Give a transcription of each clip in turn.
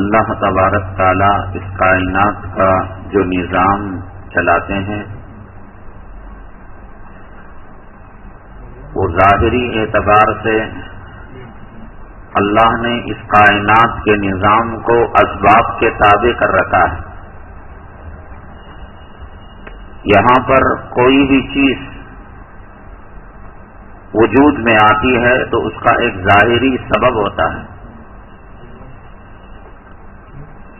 اللہ تبارک تعالیٰ اس کائنات کا جو نظام چلاتے ہیں وہ ظاہری اعتبار سے اللہ نے اس کائنات کے نظام کو اسباب کے تابع کر رکھا ہے. یہاں پر کوئی بھی چیز وجود میں آتی ہے تو اس کا ایک ظاہری سبب ہوتا ہے.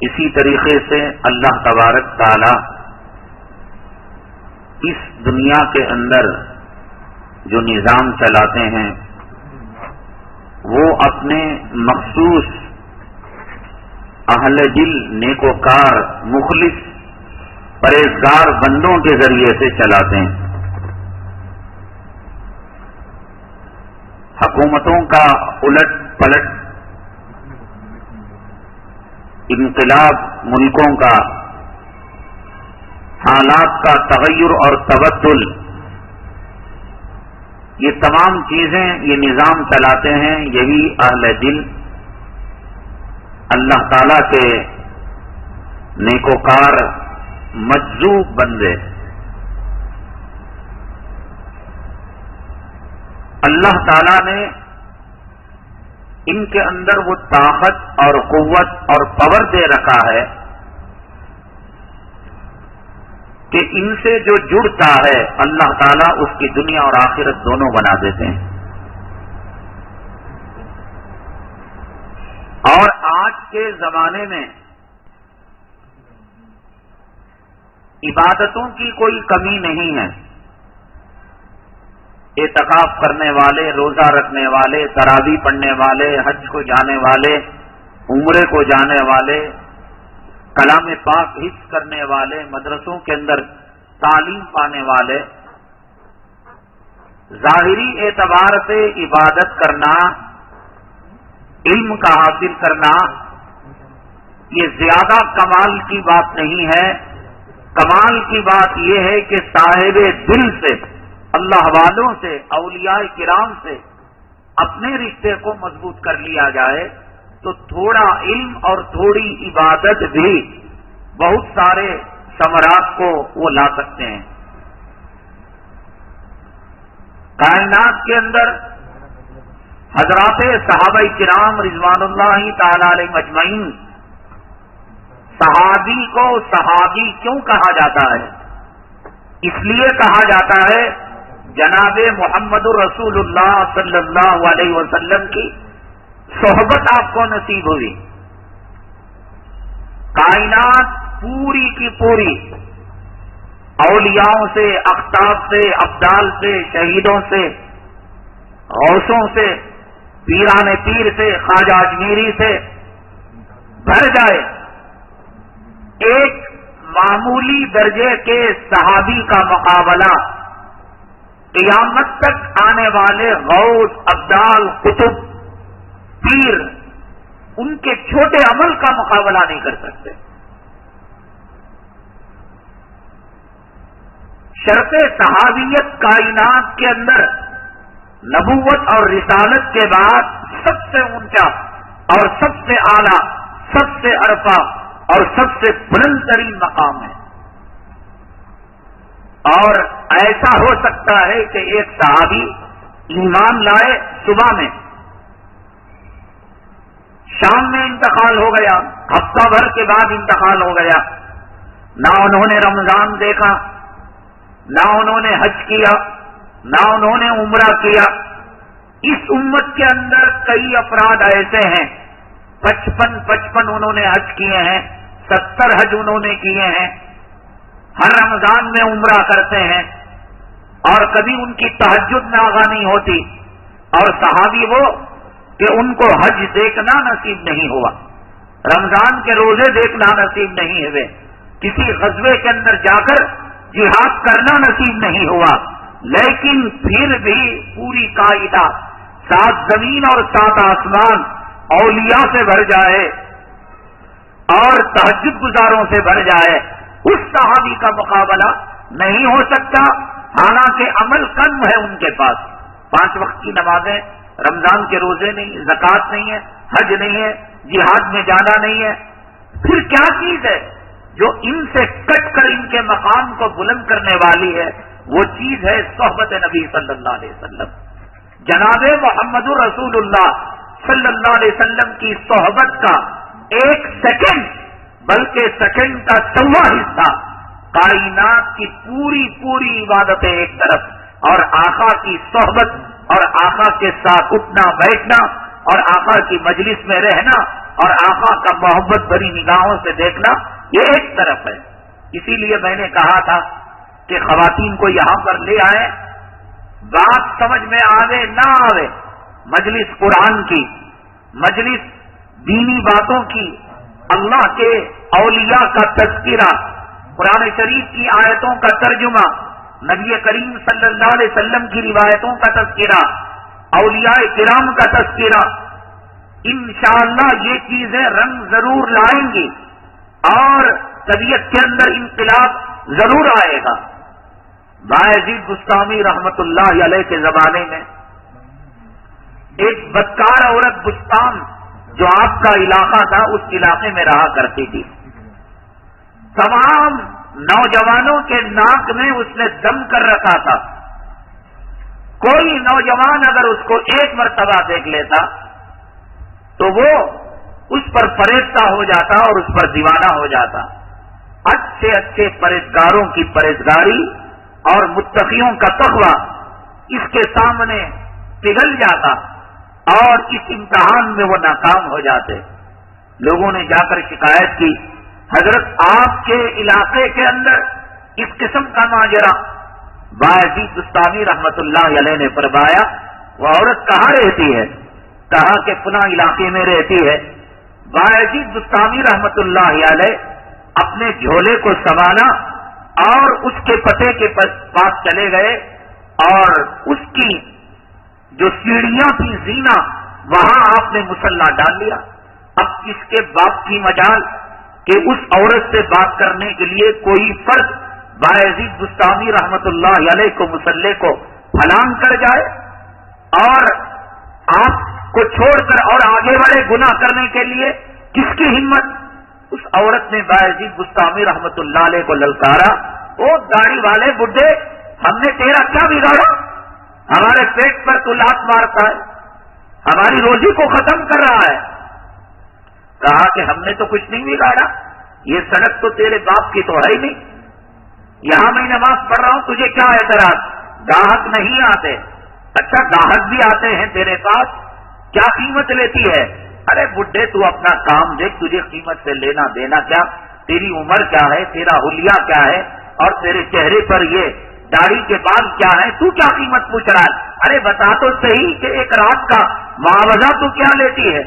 اسی طریقے سے اللہ تبارک تعالی اس دنیا کے اندر جو نظام چلاتے ہیں وہ اپنے مخصوص اہل دل نیکوکار مخلص پرہیزگار بندوں کے ذریعے سے چلاتے ہیں. حکومتوں کا الٹ پلٹ، انقلاب ملکوں کا، حالات کا تغیر اور تبدل، یہ تمام چیزیں یہ نظام چلاتے ہیں یہی اہل دل اللہ تعالی کے نیکوکار مجذوب بندے. اللہ تعالی نے ان کے اندر وہ طاقت اور قوت اور پاور دے رکھا ہے کہ ان سے جو جڑتا ہے اللہ تعالیٰ اس کی دنیا اور آخرت دونوں بنا دیتے ہیں. اور آج کے زمانے میں عبادتوں کی کوئی کمی نہیں ہے. اعتکاف کرنے والے، روزہ رکھنے والے، تراویح پڑھنے والے، حج کو جانے والے، عمرے کو جانے والے، کلام پاک حفظ کرنے والے، مدرسوں کے اندر تعلیم پانے والے، ظاہری اعتبار سے عبادت کرنا، علم کا حاصل کرنا، یہ زیادہ کمال کی بات نہیں ہے. کمال کی بات یہ ہے کہ صاحب دل سے، اللہ والوں سے، اولیاء کرام سے اپنے رشتے کو مضبوط کر لیا جائے تو تھوڑا علم اور تھوڑی عبادت بھی بہت سارے ثمرات کو وہ لا سکتے ہیں. کائنات کے اندر حضرات صحابہ کرام رضوان اللہ تعالی علیہم اجمعین، صحابی کو صحابی کیوں کہا جاتا ہے؟ اس لیے کہا جاتا ہے جناب محمد رسول اللہ صلی اللہ علیہ وسلم کی صحبت آپ کو نصیب ہوئی. کائنات پوری کی پوری اولیاؤں سے، اقطاب سے، ابدال سے، شہیدوں سے، غوثوں سے، پیران پیر سے، خواجہ اجمیری سے بھر جائے. ایک معمولی درجے کے صحابی کا مقابلہ قیامت تک آنے والے غوث، ابدال، قطب، پیر ان کے چھوٹے عمل کا مقابلہ نہیں کر سکتے. شرط صحابیت کائنات کے اندر نبوت اور رسالت کے بعد سب سے اونچا اور سب سے اعلیٰ، سب سے عرفہ اور سب سے بلند ترین مقام ہے. اور ایسا ہو سکتا ہے کہ ایک صحابی ایمان لائے صبح میں، شام میں انتقال ہو گیا، ہفتہ بھر کے بعد انتقال ہو گیا، نہ انہوں نے رمضان دیکھا، نہ انہوں نے حج کیا، نہ انہوں نے عمرہ کیا. اس امت کے اندر کئی افراد ایسے ہیں 55 انہوں نے حج کیے ہیں، 70 حج انہوں نے کیے ہیں، ہر رمضان میں عمرہ کرتے ہیں، اور کبھی ان کی تہجد ناغا نہیں ہوتی. اور صحابی وہ کہ ان کو حج دیکھنا نصیب نہیں ہوا، رمضان کے روزے دیکھنا نصیب نہیں ہوئے، کسی غزوے کے اندر جا کر جہاد کرنا نصیب نہیں ہوا، لیکن پھر بھی پوری کائنات، 7 زمین اور 7 آسمان اولیاء سے بھر جائے اور تہجد گزاروں سے بھر جائے، اس صحابی کا مقابلہ نہیں ہو سکتا. حالانکہ عمل کم ہے ان کے پاس، 5 وقت کی نمازیں، رمضان کے روزے نہیں، زکوٰۃ نہیں ہے، حج نہیں ہے، جہاد میں جانا نہیں ہے، پھر کیا چیز ہے جو ان سے کٹ کر ان کے مقام کو بلند کرنے والی ہے؟ وہ چیز ہے صحبت نبی صلی اللہ علیہ وسلم، جناب محمد رسول اللہ صلی اللہ علیہ وسلم کی صحبت کا ایک سیکنڈ بلکہ سیکنڈ کا 100واں حصہ کائنات کی پوری عبادتیں ایک طرف اور آقا کی صحبت اور آقا کے ساتھ اٹھنا بیٹھنا اور آقا کی مجلس میں رہنا اور آقا کا محبت بھری نگاہوں سے دیکھنا یہ ایک طرف ہے۔ اسی لیے میں نے کہا تھا کہ خواتین کو یہاں پر لے آئے، بات سمجھ میں آوے نہ آوے، مجلس قرآن کی، مجلس دینی باتوں کی، اللہ کے اولیاء کا تذکرہ، قرآن شریف کی آیتوں کا ترجمہ، نبی کریم صلی اللہ علیہ وسلم کی روایتوں کا تذکرہ، اولیاء کرام کا تذکرہ، انشاءاللہ یہ چیزیں رنگ ضرور لائیں گی اور طبیعت کے اندر انقلاب ضرور آئے گا۔ بایزید بستامی رحمت اللہ علیہ کے زمانے میں ایک بدکار عورت بستان جو آپ کا علاقہ تھا اس علاقے میں رہا کرتی تھی، تمام نوجوانوں کے ناک میں اس نے دم کر رکھا تھا، کوئی نوجوان اگر اس کو ایک مرتبہ دیکھ لیتا تو وہ اس پر فریفتہ ہو جاتا اور اس پر دیوانہ ہو جاتا۔ اچھے پرہیزگاروں کی پرہیزگاری اور متقیوں کا تقویٰ اس کے سامنے پگھل جاتا اور اس امتحان میں وہ ناکام ہو جاتے۔ لوگوں نے جا کر شکایت کی، حضرت آپ کے علاقے کے اندر اس قسم کا ماجرا۔ بایزید بستامی رحمت اللہ علیہ نے فرمایا وہ عورت کہاں رہتی ہے؟ کہا کہ فلاں علاقے میں رہتی ہے۔ بایزید بستامی رحمت اللہ علیہ اپنے جھولے کو سنبھالا اور اس کے پتے کے پاس چلے گئے اور اس کی جو سیڑھیاں تھی زینہ وہاں آپ نے مصلی ڈال لیا۔ اب کس کے باپ کی مجال کہ اس عورت سے بات کرنے کے لیے کوئی فرد بایزید بستامی رحمت اللہ علیہ کو مصلی کو پھلانگ کر جائے اور آپ کو چھوڑ کر اور آگے بڑھے گناہ کرنے کے لیے؟ کس کی ہمت؟ اس عورت نے بایزید بستامی رحمت اللہ علیہ کو للکارا، او داڑھی والے بڈھے، ہم نے تیرا کیا بگاڑا؟ ہمارے پیٹ پر تو لات مارتا ہے، ہماری روزی کو ختم کر رہا ہے۔ کہا کہ ہم نے تو کچھ نہیں بگاڑا، یہ سڑک تو تیرے باپ کی تو ہے ہی نہیں، یہاں میں نماز پڑھ رہا ہوں، تجھے کیا اعتراض؟ گاہک نہیں آتے؟ اچھا گاہک بھی آتے ہیں تیرے پاس، کیا قیمت لیتی ہے؟ ارے بڈھے تو اپنا کام دیکھ، تجھے قیمت سے لینا دینا کیا؟ تیری عمر کیا ہے؟ تیرا حلیہ کیا ہے؟ اور تیرے چہرے پر یہ داڑھی کے بال کیا ہے؟ تو کیا قیمت پوچھ رہا ہے؟ ارے بتا تو صحیح کہ ایک رات کا معاوضہ تو کیا لیتی ہے؟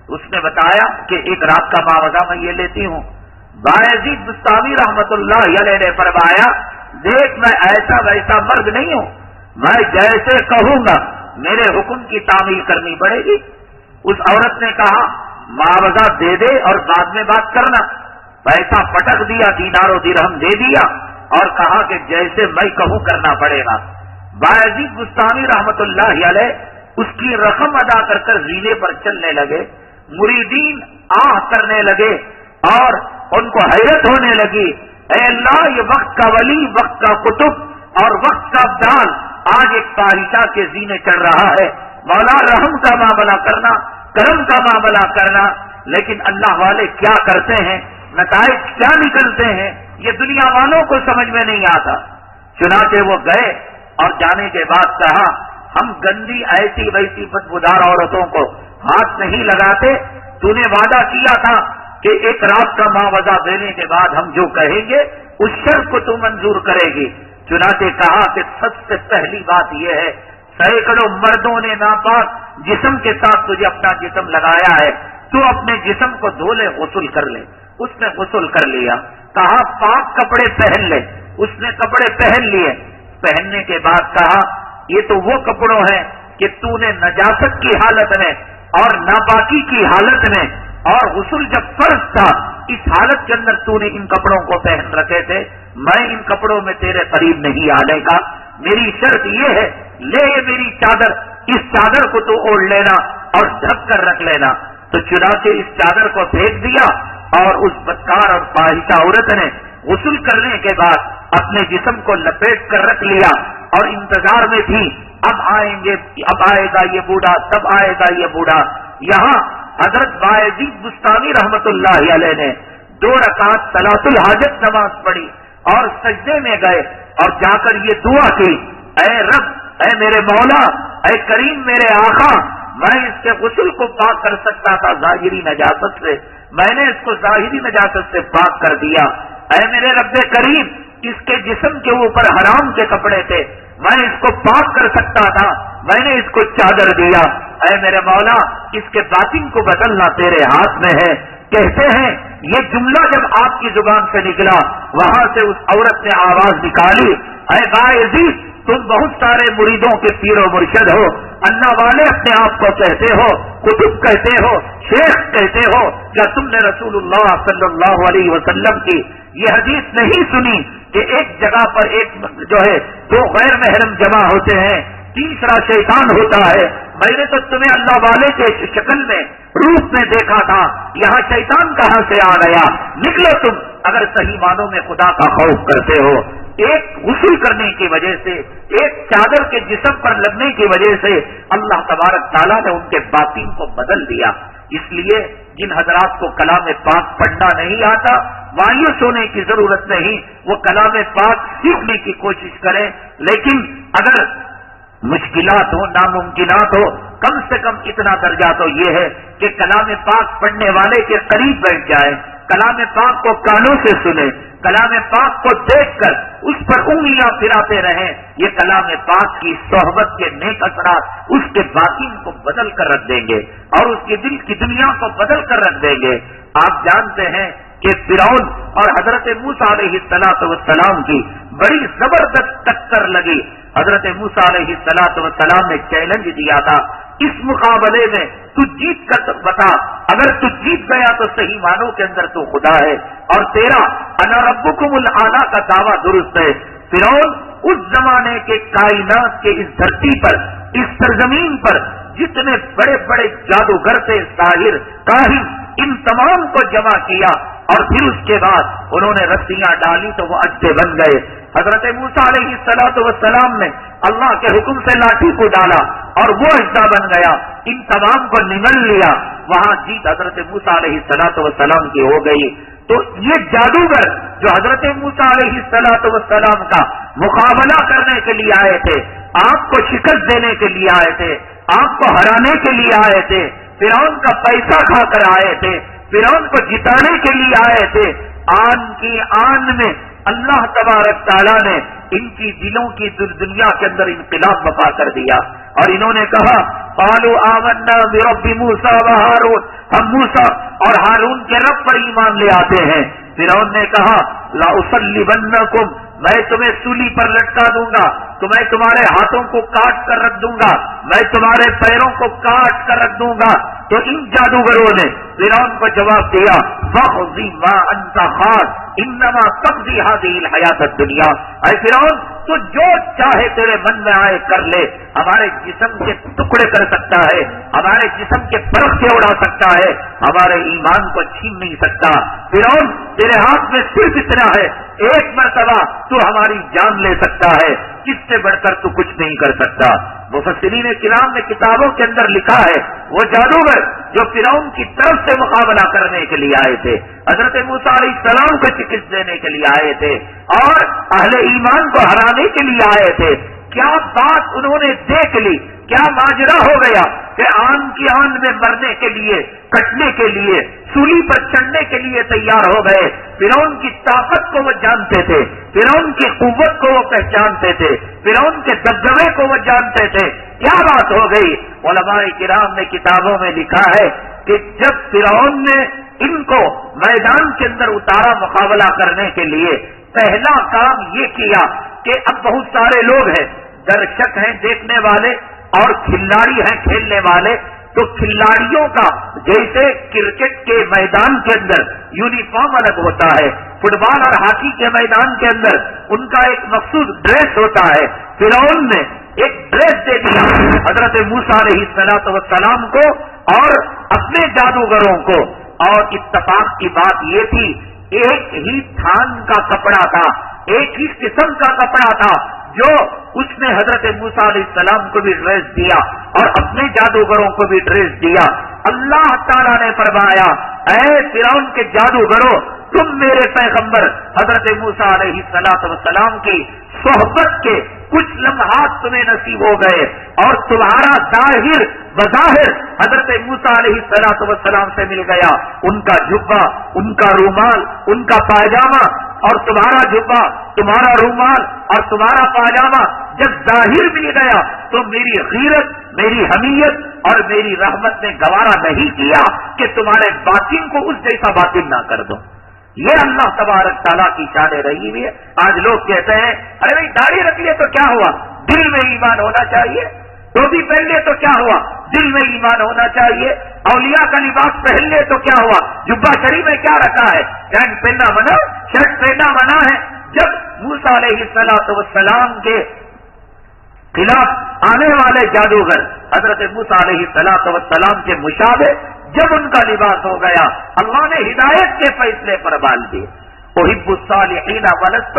اس نے بتایا کہ ایک رات کا معاوضہ میں یہ لیتی ہوں۔ بایزید بستامی رحمت اللہ علیہ نے فرمایا دیکھ میں ایسا ویسا مرد نہیں ہوں، میں جیسے کہوں گا میرے حکم کی تعمیل کرنی پڑے گی۔ اس عورت نے کہا معاوضہ دے دے اور بعد میں بات کرنا۔ پیسہ پٹک دیا، دینار و درہم دے دیا اور کہا کہ جیسے میں کہوں کرنا پڑے گا۔ بایزید بستامی رحمت اللہ علیہ اس کی رقم ادا کر کر زینے پر چلنے لگے، مریدین آہ کرنے لگے اور ان کو حیرت ہونے لگی، اے اللہ یہ وقت کا ولی، وقت کا قطب اور وقت کا ابدال آج ایک فاحشہ کے زینے چڑھ رہا ہے، مولا رحم کا معاملہ کرنا، کرم کا معاملہ کرنا۔ لیکن اللہ والے کیا کرتے ہیں، نتائج کیا نکلتے ہیں، یہ دنیا والوں کو سمجھ میں نہیں آتا۔ چنانچہ وہ گئے اور جانے کے بعد کہا ہم گندی ایسی ویسی بدبودار عورتوں کو ہاتھ نہیں لگاتے، تو نے وعدہ کیا تھا کہ ایک رات کا معاوضہ دینے کے بعد ہم جو کہیں گے اس شرط کو تو منظور کرے گی۔ چنانچہ کہا کہ سب سے پہلی بات یہ ہے سینکڑوں مردوں نے ناپاک جسم کے ساتھ تجھے اپنا جسم لگایا ہے، تو اپنے جسم کو دھو لے، غسل کر لے۔ اس نے غسل کر لیا، کہا پاک کپڑے پہن لے، اس نے کپڑے پہن لیے۔ پہننے کے بعد کہا یہ تو وہ کپڑوں ہیں کہ تو نے نجاست کی حالت میں اور ناپاکی کی حالت میں اور غسل جب فرض تھا اس حالت کے اندر تو نے ان کپڑوں کو پہن رکھے تھے، میں ان کپڑوں میں تیرے قریب نہیں آنے کا، میری شرط یہ ہے لے یہ میری چادر، اس چادر کو تو اوڑھ لینا اور ڈھک کر رکھ لینا۔ تو چنانچہ اس چادر کو پھینک دیا اور اس بدکار اور فاحشہ عورت نے غسل کرنے کے بعد اپنے جسم کو لپیٹ کر رکھ لیا اور انتظار میں تھی، اب آئیں گے، اب آئے گا یہ بوڑھا، تب آئے گا یہ بوڑھا۔ یہاں حضرت بایزید بستامی رحمت اللہ علیہ نے 2 رکعت صلاۃ الحاجت نماز پڑھی اور سجدے میں گئے اور جا کر یہ دعا کی، اے رب، اے میرے مولا، اے کریم میرے آقا، میں اس کے غسل کو پاک کر سکتا تھا ظاہری نجاست سے، میں نے اس کو ظاہری نجاست سے پاک کر دیا۔ اے میرے رب کریم، اس کے جسم کے اوپر حرام کے کپڑے تھے، میں اس کو پاک کر سکتا تھا، میں نے اس کو چادر دیا۔ اے میرے مولا، اس کے باطن کو بدلنا تیرے ہاتھ میں ہے۔ کہتے ہیں یہ جملہ جب آپ کی زبان سے نکلا، وہاں سے اس عورت نے آواز نکالی، اے بایزید، تم بہت سارے مریدوں کے پیر و مرشد ہو، اللہ والے اپنے آپ کو کہتے ہو، قطب کہتے ہو، شیخ کہتے ہو، کیا تم نے رسول اللہ صلی اللہ علیہ وسلم کی یہ حدیث نہیں سنی کہ ایک جگہ پر ایک جو ہے 2 غیر محرم جمع ہوتے ہیں، تیسرا شیطان ہوتا ہے؟ میں نے تو تمہیں اللہ والے کے شکل میں، روپ میں دیکھا تھا، یہاں شیطان کہاں سے آ گیا؟ نکلو تم اگر صحیح معنوں میں خدا کا خوف کرتے ہو۔ ایک غسل کرنے کی وجہ سے، ایک چادر کے جسم پر لگنے کی وجہ سے اللہ تبارک تعالیٰ نے ان کے باطن کو بدل دیا۔ اس لیے جن حضرات کو کلام پاک پڑھنا نہیں آتا، مایوس ہونے کی ضرورت نہیں، وہ کلام پاک سیکھنے کی کوشش کریں، لیکن اگر مشکلات ہو، ناممکنات ہو، کم سے کم اتنا درجہ تو یہ ہے کہ کلام پاک پڑھنے والے کے قریب بیٹھ جائیں، کلام پاک کو کانوں سے سنیں، کلام پاک کو دیکھ کر اس پر انگلیاں پھراتے رہیں۔ یہ کلام پاک کی صحبت کے نیک اثرات اس کے باطن کو بدل کر رکھ دیں گے اور اس کے دل کی دنیا کو بدل کر رکھ دیں گے۔ آپ جانتے ہیں کہ فرعون اور حضرت موسیٰ علیہ السلام کی بڑی زبردست ٹکر لگی۔ حضرت موسیٰ علیہ السلام نے چیلنج دیا تھا، اس مقابلے میں تو جیت کر بتا، اگر تو جیت گیا تو صحیح معنوں کے اندر تو خدا ہے اور تیرا انا ربکم الاعلی کا دعویٰ درست ہے۔ فرعون اس زمانے کے کائنات کے اس دھرتی پر، اس سرزمین پر جتنے بڑے بڑے جادوگر تھے، ساحر، کاہن، ان تمام کو جمع کیا اور پھر اس کے بعد انہوں نے رسیاں ڈالی تو وہ اجدے بن گئے۔ حضرت موسیٰ علیہ السلام نے اللہ کے حکم سے لاٹھی کو ڈالا اور وہ اجدا بن گیا، ان تمام کو نگل لیا، وہاں جیت حضرت موسیٰ علیہ السلام کی ہو گئی۔ تو یہ جادوگر جو حضرت موسیٰ علیہ السلام کا مقابلہ کرنے کے لیے آئے تھے، آپ کو شکست دینے کے لیے آئے تھے، آپ کو ہرانے کے لیے آئے تھے، فرعون کا پیسہ کھا کر آئے تھے، فرعون کو جتانے کے لیے آئے تھے، آن کی آن میں اللہ تبارک تعالیٰ نے ان کی دلوں کی دنیا کے اندر انقلاب بپا کر دیا اور انہوں نے کہا قالوا آمنا برب موسیٰ و ہارون، ہم موسیٰ اور ہارون کے رب پر ایمان لے آتے ہیں۔ فرعون نے کہا لأصلبنکم، میں تمہیں سولی پر لٹکا دوں گا، تو میں تمہارے ہاتھوں کو کاٹ کر رکھ دوں گا، میں تمہارے پیروں کو کاٹ کر رکھ دوں گا۔ تو ان جادوگروں نے فرعون کو جواب دیا فاخذ ما انت خاذ انما تقضی هذه الحیات الدنیا، اے فرعون تو جو چاہے تیرے من میں آئے کر لے، ہمارے جسم کے ٹکڑے کر سکتا ہے، ہمارے جسم کے پرخے اڑا سکتا ہے، ہمارے ایمان کو چھین نہیں سکتا۔ فرعون تیرے ہاتھ میں صرف اتنا ہے، ایک مرتبہ تو ہماری جان لے سکتا ہے، کس سے بڑھ کر تو کچھ نہیں کر سکتا۔ مفسرین کرام نے کتابوں کے اندر لکھا ہے وہ جادوگر جو فرعون کی طرف سے مقابلہ کرنے کے لیے آئے تھے، حضرت موسیٰ علیہ السلام کو شکست دینے کے لیے آئے تھے اور اہل ایمان کو ہرانے کے لیے آئے تھے، کیا بات انہوں نے دیکھ لی، کیا ماجرا ہو گیا کہ آن کی آن میں مرنے کے لیے، کٹنے کے لیے، سولی پر چڑھنے کے لیے تیار ہو گئے۔ فرعون کی طاقت کو وہ جانتے تھے، فرعون کی قوت کو وہ پہچانتے تھے، فرعون کے دبدبے کو وہ جانتے تھے۔ کیا بات ہو گئی؟ علماء کرام نے کتابوں میں لکھا ہے کہ جب فرعون نے ان کو میدان کے اندر اتارا مقابلہ کرنے کے لیے، پہلا کام یہ کیا کہ اب بہت سارے لوگ ہیں، درشک ہیں دیکھنے والے اور کھلاڑی ہیں کھیلنے والے، تو کھلاڑیوں کا جیسے کرکٹ کے میدان کے اندر یونیفارم الگ ہوتا ہے، فٹ بال اور ہاکی کے میدان کے اندر ان کا ایک مخصوص ڈریس ہوتا ہے، فرعون نے ایک ڈریس دے دیا حضرت موسیٰ علیہ السلام کو اور اپنے جادوگروں کو. اور اتفاق کی بات یہ تھی ایک ہی تھان کا کپڑا تھا, ایک ہی قسم کا کپڑا تھا جو اس نے حضرت موسیٰ علیہ السلام کو بھی ڈریس دیا اور اپنے جادوگروں کو بھی ڈریس دیا. اللہ تعالیٰ نے فرمایا اے فرعون کے جادوگروں, تم میرے پیغمبر حضرت موسیٰ علیہ السلام کی صحبت کے کچھ لمحات تمہیں نصیب ہو گئے اور تمہارا ظاہر بظاہر حضرت موسیٰ علیہ السلام سے مل گیا. ان کا جبہ, ان کا رومال, ان کا پائجامہ اور تمہارا جبہ, تمہارا رومال اور تمہارا پائجامہ جب ظاہر مل گیا تو میری غیرت, میری حمیت اور میری رحمت نے گوارا نہیں کیا کہ تمہارے باطن کو اس جیسا باطن نہ کر دو. یہ اللہ تبارک تعالیٰ کی شان رہی ہوئی ہے. آج لوگ کہتے ہیں ارے بھائی داڑھی رکھ لیے تو کیا ہوا, دل میں ایمان ہونا چاہیے. ٹوپی پہن لے تو کیا ہوا, دل میں ایمان ہونا چاہیے. اولیاء کا لباس پہن لے تو کیا ہوا, جبہ شریف میں کیا رکھا ہے, پینٹ پہننا منع, شرٹ پہننا منع ہے. جب موسیٰ علیہ السلام کے خلاف آنے والے جادوگر حضرت موسیٰ علیہ السلام کے مشابہ جب ان کا لباس ہو گیا, اللہ نے ہدایت کے فیصلے پر بال دیے. احب الصالحین ولست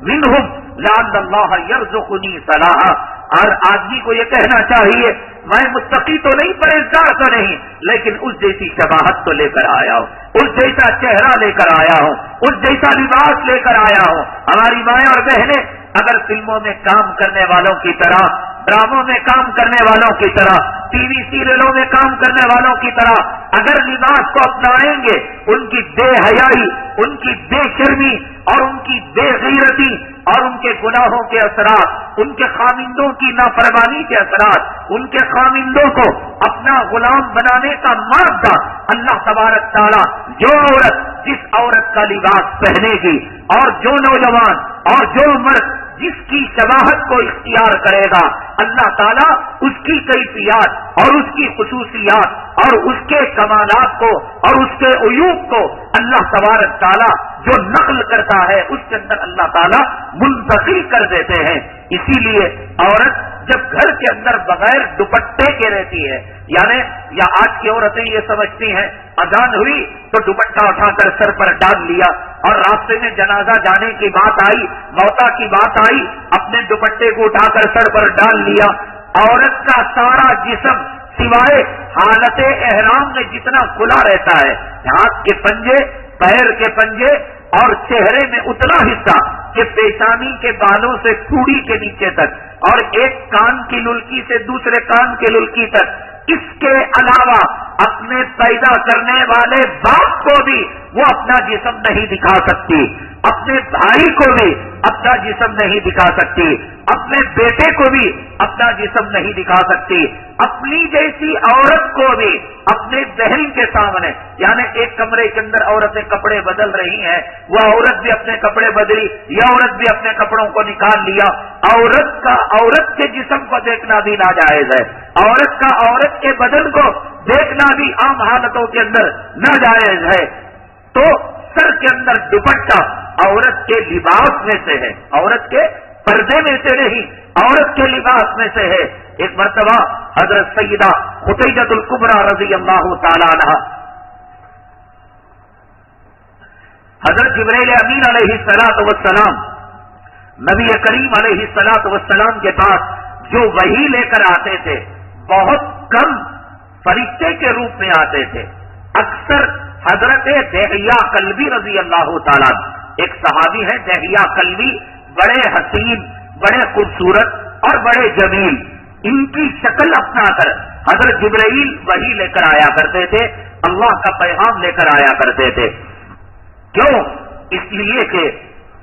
منہم لعل اللہ یرزقنی صلاحا. ہر آدمی کو یہ کہنا چاہیے میں متقی تو نہیں, پرہیزگار تو نہیں, لیکن اس جیسی شباہت تو لے کر آیا ہوں, اس جیسا چہرہ لے کر آیا ہوں, اس جیسا لباس لے کر آیا ہوں. ہماری مائیں اور بہنیں اگر فلموں میں کام کرنے والوں کی طرح, ڈراموں میں کام کرنے والوں کی طرح, ٹی وی سیریلوں میں کام کرنے والوں کی طرح اگر لباس کو اپنائیں گے, ان کی بے حیائی, ان کی بے شرمی اور ان کی بے غیرتی اور ان کے گناہوں کے اثرات, ان کے خامندوں کی نافرمانی کے اثرات, ان کے خامندوں کو اپنا غلام بنانے کا مادہ اللہ تبارک تعالیٰ جو عورت جس عورت کا لباس پہنے گی اور جو نوجوان اور جو مرد جس کی شباہت کو اختیار کرے گا, اللہ تعالیٰ اس کی کیفیات اور اس کی خصوصیات اور اس کے کمالات کو اور اس کے عیوب کو اللہ تبارک تعالیٰ جو نقل کرتا ہے اس کے اندر اللہ تعالیٰ منتقل کر دیتے ہیں. اسی لیے عورت جب گھر کے اندر بغیر دوپٹے کے رہتی ہے, یعنی یا آج کی عورتیں یہ سمجھتی ہیں اذان ہوئی تو دوپٹہ اٹھا کر سر پر ڈال لیا, اور راستے میں جنازہ جانے کی بات آئی, موتا کی بات آئی, اپنے دوپٹے کو اٹھا کر سر پر ڈال لیا. عورت کا سارا جسم سوائے حالت احرام میں جتنا کھلا رہتا ہے, ہاتھ کے پنجے, پیر کے پنجے اور چہرے میں اتنا حصہ کہ پیشانی کے بالوں سے کوڑی کے نیچے تک اور ایک کان کی للکی سے دوسرے کان کی للکی تک, اس کے علاوہ اپنے پیدا کرنے والے باپ کو بھی وہ اپنا جسم نہیں دکھا سکتی, اپنے بھائی کو بھی اپنا جسم نہیں دکھا سکتی, اپنے بیٹے کو بھی اپنا جسم نہیں دکھا سکتی, اپنی جیسی عورت کو بھی اپنے بہن کے سامنے, یعنی ایک کمرے کے اندر عورتیں کپڑے بدل رہی ہیں, وہ عورت بھی اپنے کپڑے بدلی, یہ عورت بھی اپنے کپڑوں کو نکال لیا. عورت کا عورت کے جسم کو دیکھنا بھی ناجائز ہے, عورت کا عورت کے بدن کو دیکھنا بھی عام حالتوں کے اندر ناجائز ہے. تو سر کے اندر دوپٹہ عورت کے لباس میں سے ہے, عورت کے پردے میں سے نہیں, عورت کے لباس میں سے ہے. ایک مرتبہ حضرت سیدہ خدیجہ الکبریٰ رضی اللہ تعالی عنہا حضرت جبرائیل امین علیہ السلام نبی کریم علیہ السلام کے پاس جو وحی لے کر آتے تھے بہت کم فرشتے کے روپ میں آتے تھے. اکثر حضرت دہیا کلبی رضی اللہ تعالیٰ, ایک صحابی ہے دہیا کلبی, بڑے حسین, بڑے خوبصورت اور بڑے جمیل, ان کی شکل اپنا کر حضرت جبرائیل وحی لے کر آیا کرتے تھے, اللہ کا پیغام لے کر آیا کرتے تھے. کیوں؟ اس لیے کہ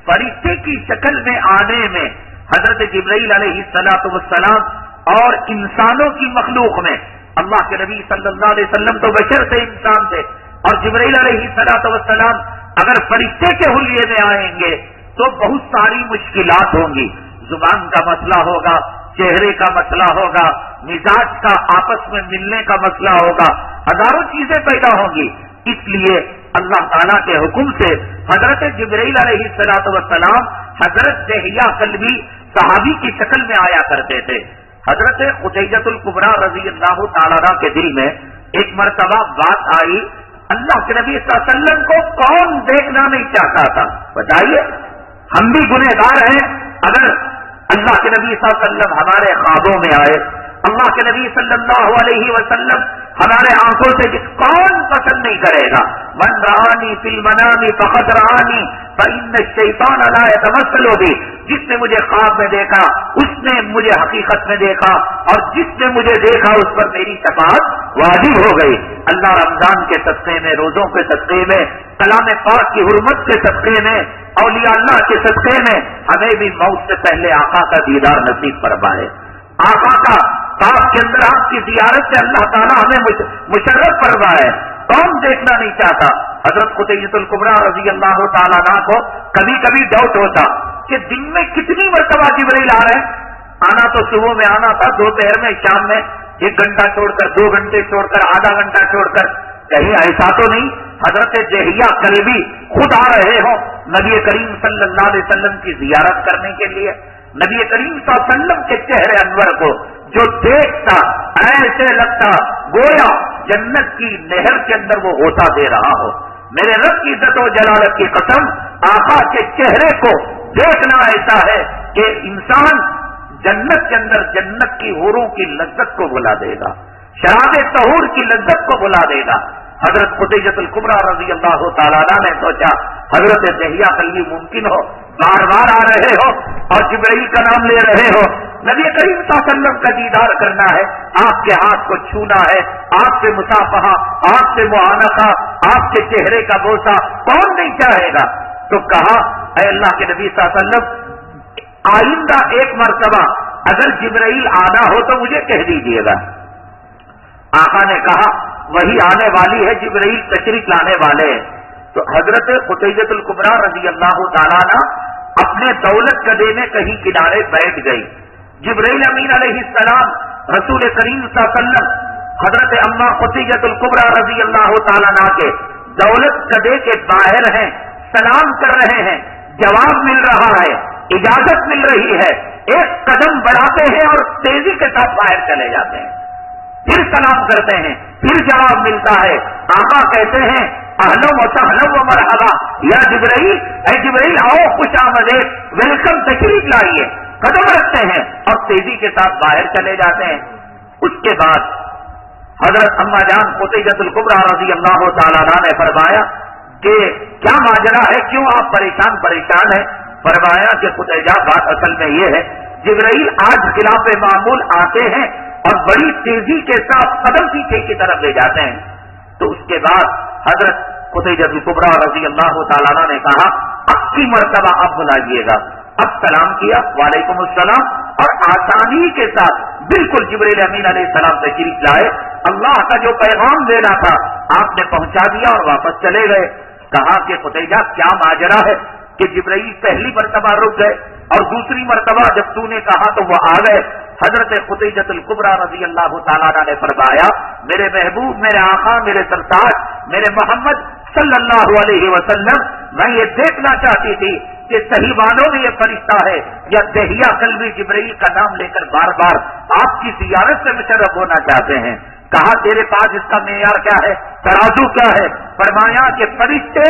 فرشتے کی شکل میں آنے میں حضرت جبرائیل علیہ السلام اور انسانوں کی مخلوق میں, اللہ کے نبی صلی اللہ علیہ وسلم تو بشر سے انسان تھے, اور جبرائیل علیہ السلام اگر فرشتے کے حلیے میں آئیں گے تو بہت ساری مشکلات ہوں گی. زبان کا مسئلہ ہوگا, چہرے کا مسئلہ ہوگا, مزاج کا آپس میں ملنے کا مسئلہ ہوگا, ہزاروں چیزیں پیدا ہوں گی. اس لیے اللہ تعالیٰ کے حکم سے حضرت جبرائیل علیہ السلام حضرت دہیا کلبی صحابی کی شکل میں آیا کرتے تھے. حضرت قتیجۃ الکبریٰ رضی اللہ تعالیٰ عنہ کے دل میں ایک مرتبہ بات آئی، اللہ کے نبی صلی اللہ علیہ وسلم کو کون دیکھنا نہیں چاہتا تھا؟ بتائیے، ہم بھی گنہگار ہیں، اگر اللہ کے نبی صلی اللہ علیہ وسلم ہمارے خوابوں میں آئے، اللہ کے نبی صلی اللہ علیہ وسلم ہمارے آنکھوں سے کون پسند نہیں کرے گا؟ من رآنی فی المنام فقد رآنی فإن الشیطان لا یتمثل بی، جس نے مجھے خواب میں دیکھا اس نے مجھے حقیقت میں دیکھا، اور جس نے مجھے دیکھا اس پر میری شفاعت واجب ہو گئی۔ اللہ رمضان کے صدقے میں، روزوں کے صدقے میں، کلام پاک کی حرمت کے صدقے میں، اولیاء اللہ کے صدقے میں ہمیں بھی موت سے پہلے آقا کا دیدار نصیب فرمائے۔ آقا کا پاک کے اندر آپ کی زیارت سے اللہ تعالیٰ ہمیں مشرف فرمائے۔ کون دیکھنا نہیں چاہتا؟ حضرت قتیجۃ الکبریٰ رضی اللہ تعالیٰ عنہ کو کبھی کبھی ڈاؤٹ ہوتا کہ دن میں کتنی مرتبہ جبرائیل آ رہے ہیں؟ آنا تو صبح میں آنا تھا، دوپہر میں، شام میں، 1 گھنٹہ چھوڑ کر، 2 گھنٹے چھوڑ کر، آدھا گھنٹہ چھوڑ کر، کہیں ایسا تو نہیں حضرت دہیہ کلبی خود آ رہے ہو نبی کریم صلی اللہ علیہ وسلم کی زیارت کرنے کے لیے؟ نبی کریم صلی اللہ علیہ وسلم کے چہرے انور کو جو دیکھتا ایسے لگتا گویا جنت کی نہر کے اندر وہ ہوتا دے رہا ہو۔ میرے رب کی عزت و جلالت کی قسم، آقا کے چہرے کو دیکھنا ایسا ہے کہ انسان جنت کے اندر جنت کی حوروں کی لذت کو بلا دے گا، شراب طہور کی لذت کو بلا دے گا۔ حضرت قتیجۃ الکبریٰ رضی اللہ تعالیٰ عنہ نے سوچا حضرت دہیہ کلبی ممکن ہو، بار بار آ رہے ہو اور جبرائیل کا نام لے رہے ہو، نبی کریم صلی اللہ علیہ وسلم کا دیدار کرنا ہے، آپ کے ہاتھ کو چھونا ہے، آپ سے مصافحہ، آپ سے معانقہ، آپ کے چہرے کا بوسہ کون نہیں چاہے گا؟ تو کہا اے اللہ کے نبی صلی اللہ علیہ وسلم، آئندہ ایک مرتبہ اگر جبرائیل آنا ہو تو مجھے کہہ دیجیے گا۔ آقا نے کہا وہی آنے والی ہے، جبرائیل تشریف لانے والے ہیں۔ تو حضرت قتیجۃ الکبریٰ رضی اللہ تعالیٰ عنہ اپنے دولت گدے میں کہیں کنارے بیٹھ گئی۔ جبرائیل امین علیہ السلام رسول کریم صلی اللہ علیہ وسلم حضرت اما قتیجۃ الکبریٰ رضی اللہ تعالیٰ عنہ کے دولت گدے کے باہر ہیں، سلام کر رہے ہیں، جواب مل رہا ہے، اجازت مل رہی ہے، ایک قدم بڑھاتے ہیں اور تیزی کے ساتھ باہر چلے جاتے ہیں، پھر سلام کرتے ہیں، پھر جواب ملتا ہے۔ آقا کہتے ہیں اہلا و سہلا و مرحبا یا جبرائیل، اے جبرائیل آؤ، خوش آمدید، ویلکم، تشریف لائیے، قدم رکھتے ہیں اور تیزی کے ساتھ باہر چلے جاتے ہیں۔ اس کے بعد حضرت اما جان قتیجۃ الکبریٰ رضی اللہ تعالیٰ عنہ نے فرمایا کہ کیا ماجرا ہے، کیوں آپ پریشان ہیں؟ فرمایا کہ قتیجہ بات اصل میں یہ ہے، جبرائیل آج خلاف معمول آتے ہیں اور بڑی تیزی کے ساتھ قدم پیچھے کی طرف لے جاتے ہیں۔ تو اس کے بعد حضرت قتیجۃ الکبریٰ رضی اللہ تعالیٰ عنہ نے کہا اب کی مرتبہ اب بلائیے گا۔ اب سلام کیا، وعلیکم السلام، اور آسانی کے ساتھ بالکل جبرائیل امین علیہ السلام تشریف لائے، اللہ کا جو پیغام دینا تھا آپ نے پہنچا دیا اور واپس چلے گئے۔ کہا کہ قتیجہ کیا ماجرا ہے کہ جبرائیل پہلی مرتبہ رک گئے اور دوسری مرتبہ جب تو نے کہا تو وہ آ گئے؟ حضرت قتیجۃ الکبریٰ رضی اللہ تعالیٰ عنہ نے فرمایا میرے محبوب، میرے آقا، میرے سرتاج، میرے محمد صلی اللہ علیہ وسلم، میں یہ دیکھنا چاہتی تھی کہ صحیح معنوں میں یہ فرشتہ ہے یا دہیہ کلبی جبرائیل کا نام لے کر بار بار آپ کی زیارت سے مشرف ہونا چاہتے ہیں۔ کہا تیرے پاس اس کا معیار کیا ہے، ترازو کیا ہے؟ فرمایا کہ فرشتے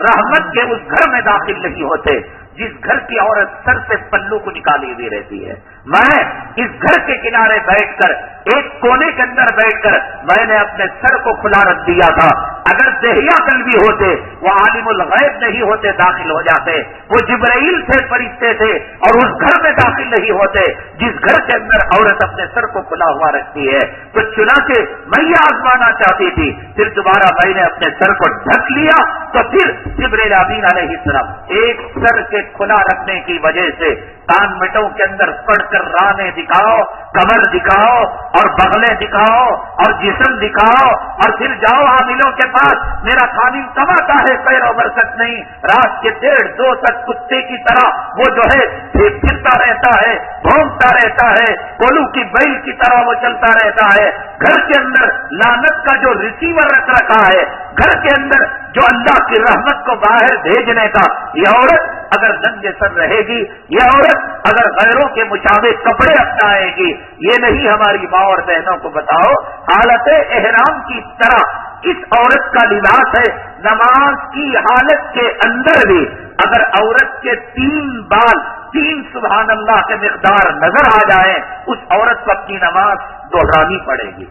رحمت کے اس گھر میں داخل نہیں ہوتے جس گھر کی عورت سر سے پلو کو نکالی ہوئی رہتی ہے۔ میں اس گھر کے کنارے بیٹھ کر ایک کونے کے اندر بیٹھ کر میں نے اپنے سر کو کھلا رکھ دیا تھا، اگر دہیہ کلبی ہوتے وہ عالم الغیب نہیں ہوتے، داخل ہو جاتے، وہ جبرائیل سے فرشتے تھے اور اس گھر میں داخل نہیں ہوتے جس گھر کے اندر عورت اپنے سر کو کھلا ہوا رکھتی ہے۔ تو چنانچہ میں یہ آزمانا چاہتی تھی، پھر دوبارہ میں نے اپنے سر کو ڈھک لیا تو پھر جبرائیل امین علیہ السلام ایک سر کے کھلا رکھنے کی وجہ سے کان مٹوں کے اندر پڑھ کر رانے دکھاؤ، کمر دکھاؤ اور بغلیں دکھاؤ اور جسم دکھاؤ اور پھر جاؤ عاملوں کے پاس میرا خادم کماتا ہے پیروں برکت نہیں، رات کے 1:30-2 تک کتے کی طرح وہ جو ہے پھرتا رہتا ہے، بھونکتا رہتا ہے، کولو کی بیل کی طرح وہ چلتا رہتا ہے، گھر کے اندر لعنت کا جو ریسیور رکھ رکھا ہے، گھر کے اندر جو اللہ کی رحمت کو باہر بھیجنے کا، یہ عورت اگر ننگے سر رہے گی، یہ عورت اگر غیروں کے مشابہ کپڑے اپنائے گی، یہ نہیں ہماری ماں اور بہنوں کو بتاؤ حالت احرام کی طرح اس عورت کا لباس ہے۔ نماز کی حالت کے اندر بھی اگر عورت کے 3 بال 3 سبحان اللہ کے مقدار نظر آ جائے، اس عورت کو اپنی نماز دہرانی پڑے گی۔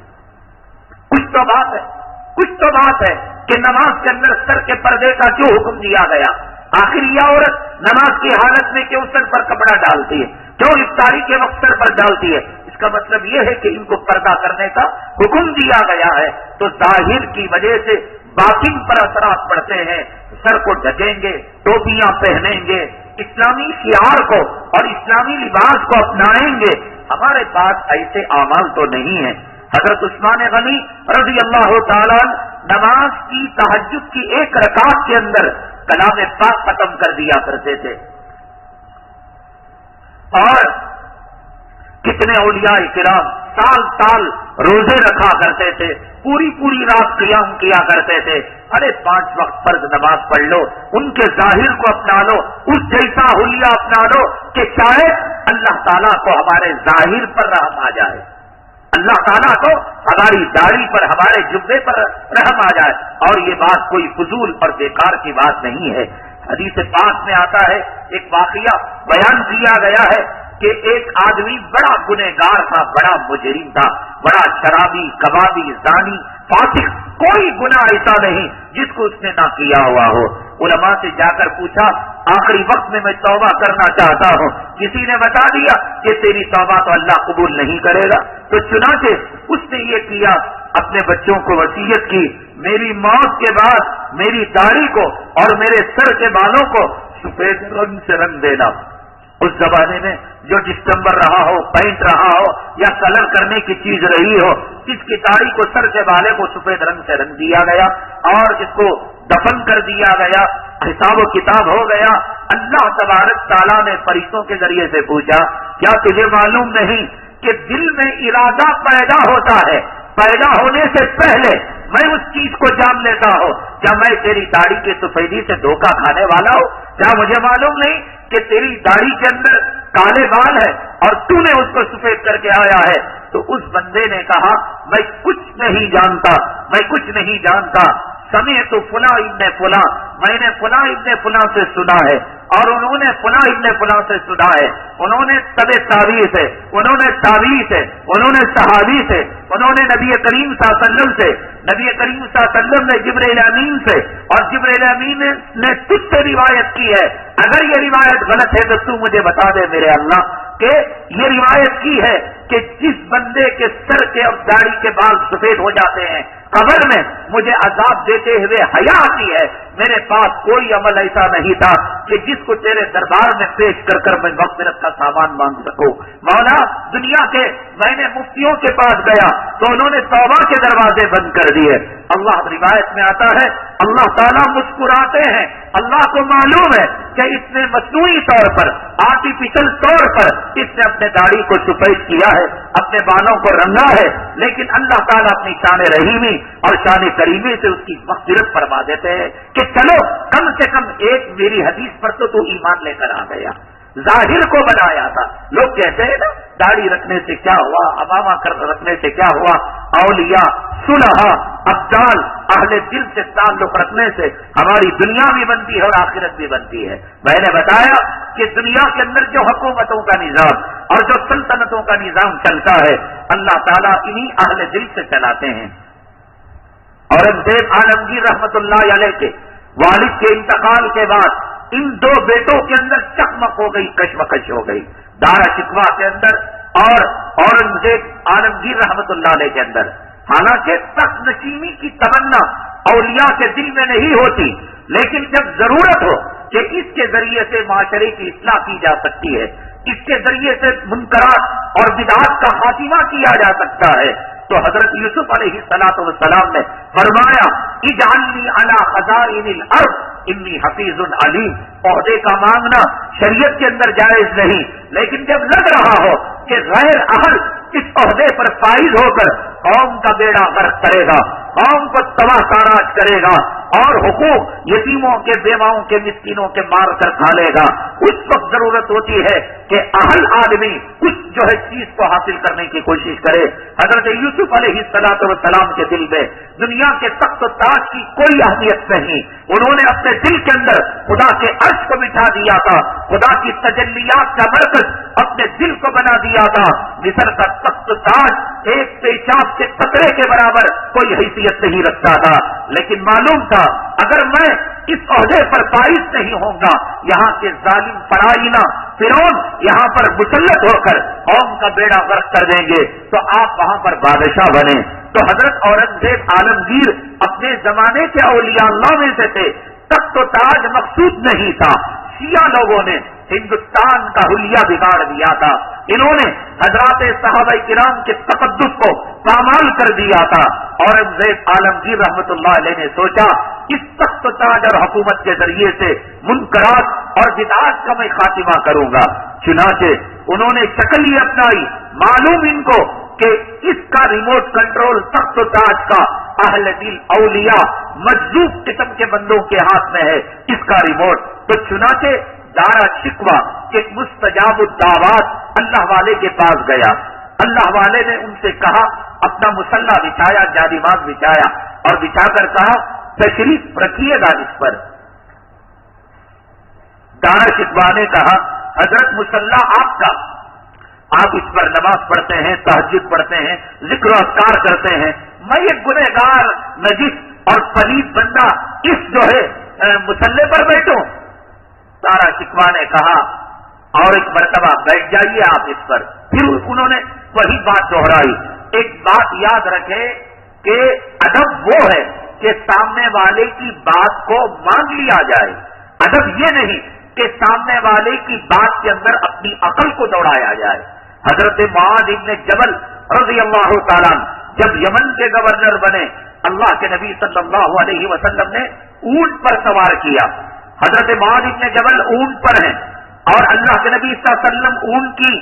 کچھ تو بات ہے کہ نماز کے اندر سر کے پردے کا کیوں حکم دیا گیا؟ آخر یہ عورت نماز کی حالت میں کیوں سر پر کپڑا ڈالتی ہے؟ کیوں افطاری کے وقت سر پر ڈالتی ہے؟ اس کا مطلب یہ ہے کہ ان کو پردہ کرنے کا حکم دیا گیا ہے، تو ظاہر کی وجہ سے باطن پر اثرات پڑتے ہیں۔ سر کو ڈھکیں گے، ٹوپیاں پہنیں گے، اسلامی شعار کو اور اسلامی لباس کو اپنائیں گے۔ ہمارے پاس ایسے اعمال تو نہیں ہیں۔ حضرت عثمان غنی رضی اللہ تعالیٰ نماز کی تہجد کی 1 رکعت کے اندر کلام پاک ختم کر دیا کرتے تھے، اور کتنے اولیاء کرام سال روزے رکھا کرتے تھے، پوری رات قیام کیا کرتے تھے۔ ارے 5 وقت فرض نماز پڑھ لو، ان کے ظاہر کو اپنا لو، اس جیسا حلیہ اپنا لو کہ شاید اللہ تعالیٰ کو ہمارے ظاہر پر رحم آ جائے، اللہ تعالیٰ کو ہماری داڑھی پر، ہمارے جبے پر رحم آ جائے۔ اور یہ بات کوئی فضول اور بیکار کی بات نہیں ہے۔ حدیث پاک میں آتا ہے، ایک واقعہ بیان کیا گیا ہے کہ ایک آدمی بڑا گنہگار تھا، بڑا مجرم تھا، بڑا شرابی، کبابی، زانی، فاسق، کوئی گناہ ایسا نہیں جس کو اس نے نہ کیا ہوا ہو۔ علماء سے جا کر پوچھا، آخری وقت میں توبہ کرنا چاہتا ہوں۔ کسی نے بتا دیا کہ تیری توبہ تو اللہ قبول نہیں کرے گا۔ تو چنانچہ اس نے یہ کیا، اپنے بچوں کو وصیت کی، میری موت کے بعد میری داڑھی کو اور میرے سر کے بالوں کو سفید رنگ سے رنگ دینا۔ اس زمانے میں جو ڈسٹمبر رہا ہو، پینٹ رہا ہو یا کلر کرنے کی چیز رہی ہو، اس کی داڑھی کو، سر کے بالے کو سفید رنگ سے رنگ دیا گیا اور اس کو دفن کر دیا گیا۔ حساب و کتاب ہو گیا۔ اللہ تبارک تعالیٰ نے فرشتوں کے ذریعے سے پوچھا، کیا تجھے معلوم نہیں کہ دل میں ارادہ پیدا ہوتا ہے، پیدا ہونے سے پہلے میں اس چیز کو جان لیتا ہوں؟ کیا میں تیری داڑھی کی سفیدی سے دھوکہ کھانے والا ہوں؟ کیا مجھے معلوم نہیں کہ تیری داڑھی کے اندر کالے بال ہے اور تو نے اس کو سفید کر کے آیا ہے؟ تو اس بندے نے کہا، میں کچھ نہیں جانتا، سمیعت فلاں ابن فلاں، میں نے فلاں ابن فلاں سے سنا ہے اور انہوں نے فلاں ابن فلاں سے سنا ہے، انہوں نے تعویذ ہے، انہوں نے تعویذ ہے، انہوں نے صحابی سے، انہوں نے نبی کریم صلی اللہ علیہ وسلم سے، نبی کریم صلی اللہ علیہ وسلم نے جبرائیل امین سے، اور جبرائیل امین نے تجھ سے روایت کی ہے۔ اگر یہ روایت غلط ہے تو تو مجھے بتا دے میرے اللہ کہ یہ روایت کی ہے کہ جس بندے کے سر کے اور داڑھی کے بال سفید ہو جاتے ہیں قبر میں مجھے عذاب دیتے ہوئے حیا آتی ہے۔ میرے پاس کوئی عمل ایسا نہیں تھا کہ جس کو تیرے دربار میں پیش کر میں مغفرت کا سامان مانگ سکوں۔ مولا، دنیا کے میں نے مفتیوں کے پاس گیا تو انہوں نے توبہ کے دروازے بند کر دیے۔ اللہ روایت میں آتا ہے، اللہ تعالیٰ مسکراتے ہیں، اللہ کو معلوم ہے کہ اس نے مصنوعی طور پر، آرٹیفیشل طور پر اس نے اپنے داڑھی کو سفید کیا ہے، اپنے بالوں کو رنگا ہے، لیکن اللہ تعالیٰ اپنی شان رحیمی اور شان کریمی سے اس کی مغفرت فرما دیتے ہیں کہ چلو کم سے کم ایک میری حدیث پر تو ایمان لے کر آ گیا۔ ظاہر کو بنایا تھا۔ لوگ کہتے ہیں نا، داڑھی رکھنے سے کیا ہوا، عمامہ رکھنے سے کیا ہوا، اولیاء، صلحاء، ابدال، اہل دل سے تعلق رکھنے سے ہماری دنیا بھی بنتی ہے اور آخرت بھی بنتی ہے۔ میں نے بتایا کہ دنیا کے اندر جو حکومتوں کا نظام اور جو سلطنتوں کا نظام چلتا ہے، اللہ تعالیٰ انہی اہل دل سے چلاتے ہیں۔ اورنگزیب عالمگیر رحمت اللہ علیہ کے والد کے انتقال کے بعد ان 2 بیٹوں کے اندر چکمک ہو گئی، کشمکش ہو گئی، دارا شکوہ کے اندر اور اورنگزیب عالمگیر رحمت اللہ علیہ کے اندر۔ حالانکہ تخت نشینی کی تمنا اولیاء کے دل میں نہیں ہوتی، لیکن جب ضرورت ہو کہ اس کے ذریعے سے معاشرے کی اصلاح کی جا سکتی ہے، اس کے ذریعے سے منکرات اور بدعات کا خاتمہ کیا جا سکتا ہے، تو حضرت یوسف علیہ السلام نے فرمایا اجعلنی علی خزائن الارض انی حفیظ علیم. عہدے کا مانگنا شریعت کے اندر جائز نہیں، لیکن جب لگ رہا ہو کہ غیر اہل اس عہدے پر فائز ہو کر قوم کا بیڑا غرق کرے گا، قوم کو تباہ تاراج کرے گا اور حقوق یتیموں کے، بیواؤں کے، مسکینوں کے مار کر کھا لے گا، اس وقت ضرورت ہوتی ہے کہ اہل آدمی کچھ جو ہے چیز کو حاصل کرنے کی کوشش کرے. حضرت یوسف علیہ السلام کے دل میں دنیا کے تخت و تاج کی کوئی اہمیت نہیں. انہوں نے اپنے دل کے اندر خدا کے عرش کو بٹھا دیا تھا، خدا کی تجلیات کا مرکز اپنے دل کو بنا دیا تھا. مصر کا تخت و تاج ایک پیشاب کے قطرے کے برابر کوئی حیثیت نہیں رکھتا تھا، لیکن معلوم تھا اگر میں اس عہدے پر فائز نہیں ہوں گا، یہاں کے ظالم فرعون فرعون یہاں پر مسلط ہو کر قوم کا بیڑا غرق کر دیں گے، تو آپ وہاں پر بادشاہ بنے. تو حضرت اورنگزیب عالمگیر اپنے زمانے کے اولیاء اللہ میں سے تھے. تخت و تاج مقصود نہیں تھا. شیعہ لوگوں نے ہندوستان کا حلیہ بگاڑ دیا تھا. انہوں نے حضرات صحابہ کرام کے تقدس کو پامال کر دیا تھا. اورنگزیب عالمگیر رحمت اللہ علیہ نے سوچا اس تخت و تاج اور حکومت کے ذریعے سے منکرات اور بدعات کا میں خاتمہ کروں گا. چنانچہ انہوں نے شکل ہی اپنائی. معلوم ان کو کہ اس کا ریموٹ کنٹرول تخت و تاج کا اہل دل اولیاء مجذوب قسم کے بندوں کے ہاتھ میں ہے، اس کا ریموٹ. تو چنانچہ دارا شکوہ ایک مستجاب الدعوات اللہ والے کے پاس گیا. اللہ والے نے ان سے کہا، اپنا مسلح بچھایا، جادیماغ بچھایا اور بچھا کر کہا تشریف رکھیے گا اس پر. دارا شکوہ نے کہا حضرت مسلح آپ کا، آپ اس پر نماز پڑھتے ہیں، تہجد پڑھتے ہیں، ذکر و اذکار کرتے ہیں، میں ایک گنہگار نجس اور پلید بندہ اس جو ہے مسلح پر بیٹھوں. دارا شکوہ نے کہا اور ایک مرتبہ بیٹھ جائیے آپ اس پر. پھر انہوں نے وہی بات دہرائی. ایک بات یاد رکھے کہ ادب وہ ہے کہ سامنے والے کی بات کو مان لیا جائے. ادب یہ نہیں کہ سامنے والے کی بات کے اندر اپنی عقل کو دوڑایا جائے. حضرت معاذ ابن جبل رضی اللہ تعالیٰ جب یمن کے گورنر بنے، اللہ کے نبی صلی اللہ علیہ وسلم نے اونٹ پر سوار کیا. حضرت معاذ ابن جبل اونٹ پر ہیں اور اللہ کے نبی صلی اللہ علیہ وسلم اونٹ کی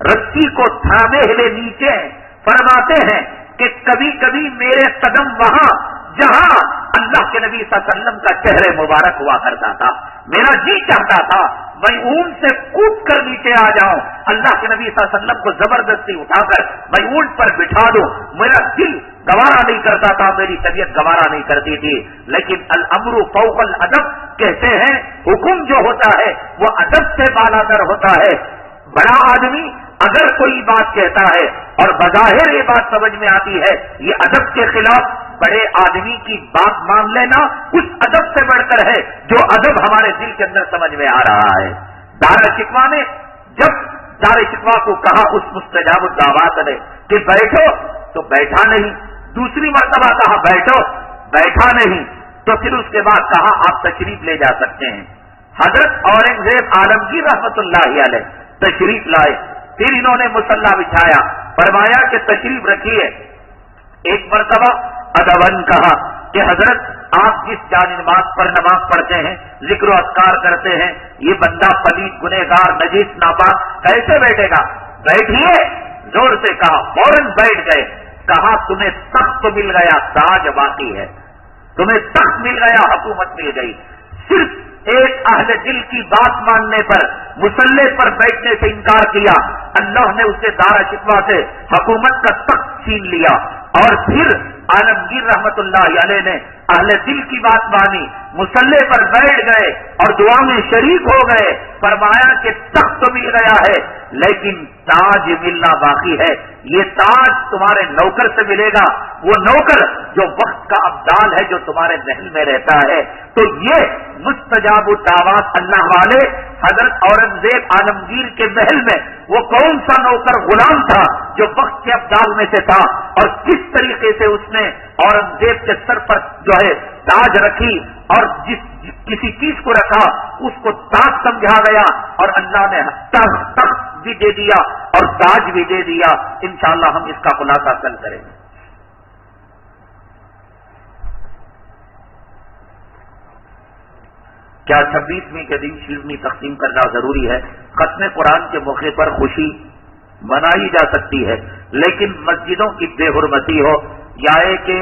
رسی کو تھامے ہوئے نیچے ہیں. فرماتے ہیں کہ کبھی کبھی میرے قدم وہاں جہاں اللہ کے نبی صلی اللہ علیہ وسلم کا چہرے مبارک ہوا کرتا تھا، میرا جی چاہتا تھا میں اونٹ سے کود کر نیچے آ جاؤں، اللہ کے نبی صلی اللہ علیہ وسلم کو زبردستی اٹھا کر میں اونٹ پر بٹھا دوں. میرا دل گوارا نہیں کرتا تھا، میری طبیعت گوارا نہیں کرتی تھی. لیکن الامر فوق الادب کہتے ہیں، حکم جو ہوتا ہے وہ ادب سے بالاتر ہوتا ہے. بڑا آدمی اگر کوئی بات کہتا ہے اور بظاہر یہ بات سمجھ میں آتی ہے یہ ادب کے خلاف، بڑے آدمی کی بات مان لینا اس ادب سے بڑھ کر ہے جو ادب ہمارے دل کے اندر سمجھ میں آ رہا ہے. دارا شکوہ نے جب دارا شکوہ کو کہا اس مستجاب الدعوات نے کہ بیٹھو، تو بیٹھا نہیں. دوسری مرتبہ کہا بیٹھو، بیٹھا نہیں. تو پھر اس کے بعد کہا آپ تشریف لے جا سکتے ہیں. حضرت اورنگزیب عالمگیر رحمت اللہ علیہ تشریف لائے. پھر انہوں نے مسلح بچھایا، فرمایا کہ تشریف رکھیے. ایک مرتبہ ادبن کہا کہ حضرت آپ جس جانماز پر نماز پڑھتے ہیں، ذکر و اذکار کرتے ہیں، یہ بندہ پلید گنہگار نجس ناپاک کیسے بیٹھے گا؟ بیٹھیے. زور سے کہا، فوراً بیٹھ گئے. کہا تمہیں تخت مل گیا، تاج باقی ہے. تمہیں تخت مل گیا، حکومت مل گئی. صرف ایک اہل دل کی بات ماننے پر، مسلح پر بیٹھنے سے انکار کیا، اللہ نے اسے دارا شکوہ سے حکومت کا تخت چھین لیا. اور پھر عالمگیر رحمت اللہ علیہ نے اہل دل کی بات مانی، مسلح پر بیٹھ گئے اور دعا میں شریک ہو گئے. فرمایا کہ تخت تو مل گیا ہے لیکن تاج ملنا باقی ہے. یہ تاج تمہارے نوکر سے ملے گا، وہ نوکر جو وقت کا ابدال ہے، جو تمہارے محل میں رہتا ہے. تو یہ مستجاب الدعوات اللہ والے حضرت اورنگزیب عالمگیر کے محل میں وہ کون سا نوکر غلام تھا جو وقت کے ابدال میں سے تھا، اور کس طریقے سے اس نے اورنگزیب کے سر پر جو ہے تاج رکھی، اور کسی چیز کو رکھا اس کو تاج سمجھا گیا، اور اللہ نے تخت بھی دے دیا اور تاج بھی دے دیا. انشاءاللہ ہم اس کا خلاصہ کل کریں گے. کیا 26ویں کے دن شیرنی تقسیم کرنا ضروری ہے؟ ختم قرآن کے موقع پر خوشی منائی جا سکتی ہے، لیکن مسجدوں کی بے حرمتی ہو یا کہ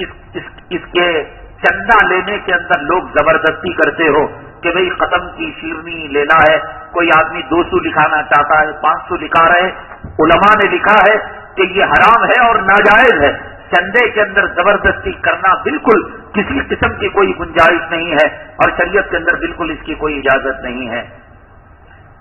اس کے چندہ لینے کے اندر لوگ زبردستی کرتے ہو کہ بھئی ختم کی شیرنی لینا ہے، کوئی آدمی 200 لکھانا چاہتا ہے، 500 لکھا رہے، علماء نے لکھا ہے کہ یہ حرام ہے اور ناجائز ہے۔ چندے کے اندر زبردستی کرنا بالکل کسی قسم کی کوئی گنجائش نہیں ہے، اور شریعت کے اندر بالکل اس کی کوئی اجازت نہیں ہے۔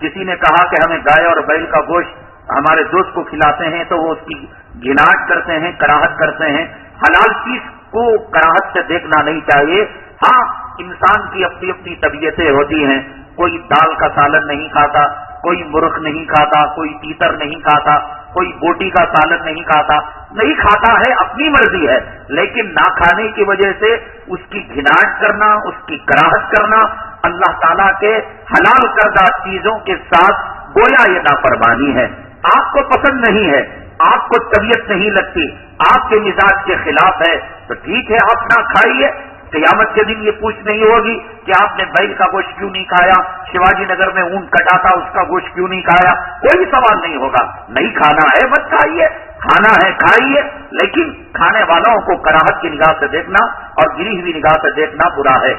کسی نے کہا کہ ہمیں گائے اور بیل کا گوشت ہمارے دوست کو کھلاتے ہیں تو وہ اس کی گھناٹ کرتے ہیں، کراہت کرتے ہیں۔ حلال چیز کو کراہت سے دیکھنا نہیں چاہیے۔ ہاں، انسان کی اپنی اپنی طبیعتیں ہوتی ہیں، کوئی دال کا سالن نہیں کھاتا، کوئی مرغ نہیں کھاتا، کوئی تیتر نہیں کھاتا، کوئی بوٹی کا سالن نہیں کھاتا ہے، اپنی مرضی ہے، لیکن نہ کھانے کی وجہ سے اس کی گھناٹ کرنا، اس کی کراہت کرنا اللہ تعالیٰ کے حلال کردہ چیزوں کے ساتھ گویا یہ نافرمانی ہے۔ آپ کو پسند نہیں ہے، آپ کو طبیعت نہیں لگتی، آپ کے مزاج کے خلاف ہے تو ٹھیک ہے، آپ نہ کھائیے۔ قیامت کے دن یہ پوچھ نہیں ہوگی کہ آپ نے بیل کا گوشت کیوں نہیں کھایا، شیواجی نگر میں اونٹ کٹا تھا اس کا گوشت کیوں نہیں کھایا، کوئی سوال نہیں ہوگا۔ نہیں کھانا ہے مت کھائیے، کھانا ہے کھائیے، لیکن کھانے والوں کو کراہت کی نگاہ سے دیکھنا اور گری ہوئی نگاہ سے دیکھنا برا ہے۔